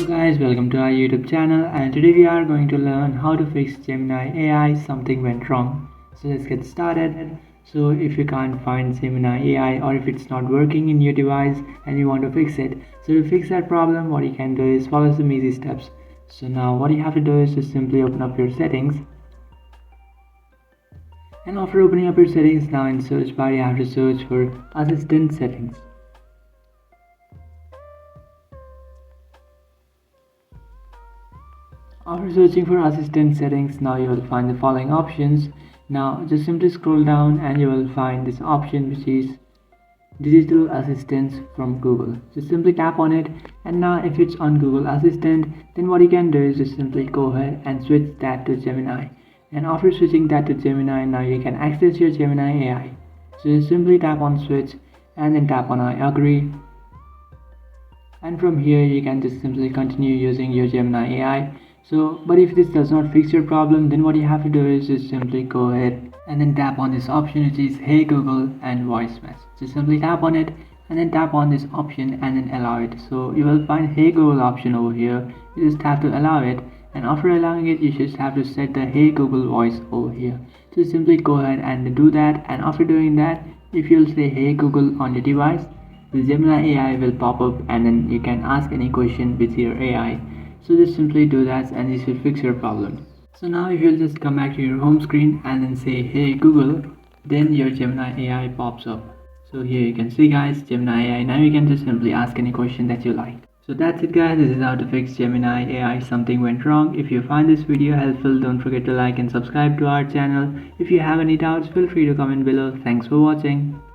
Hello guys, welcome to our YouTube channel, and today we are going to learn how to fix Gemini AI. Something went wrong. So let's get started. So if you can't find Gemini AI or if it's not working in your device and you want to fix it, so to fix that problem, what you can do is follow some easy steps. So now what you have to do is just simply open up your settings, and after opening up your settings, now in search bar you have to search for assistant settings. After searching for assistant settings, now you will find the following options. Now just simply scroll down and you will find this option which is digital assistants from Google. Just simply tap on it, and now if it's on Google Assistant, then what you can do is just simply go ahead and switch that to Gemini. And after switching that to Gemini, now you can access your Gemini AI. So just simply tap on switch and then tap on I agree. And from here you can just simply continue using your Gemini AI. But if this does not fix your problem, then what you have to do is just simply go ahead and then tap on this option which is Hey Google and voice message. Just simply tap on it and then tap on this option and then allow it. So you will find Hey Google option over here. You just have to allow it, and after allowing it you just have to set the Hey Google voice over here. So simply go ahead and do that, and after doing that, if you'll say Hey Google on your device, the Gemini AI will pop up and then you can ask any question with your AI. So just simply do that and this will fix your problem. So now if you'll just come back to your home screen and then say Hey Google, then your Gemini AI pops up. So here you can see guys, Gemini AI. Now you can just simply ask any question that you like. So that's it guys, this is how to fix Gemini AI. Something went wrong. If you find this video helpful, don't forget to like and subscribe to our channel. If you have any doubts, feel free to comment below. Thanks for watching.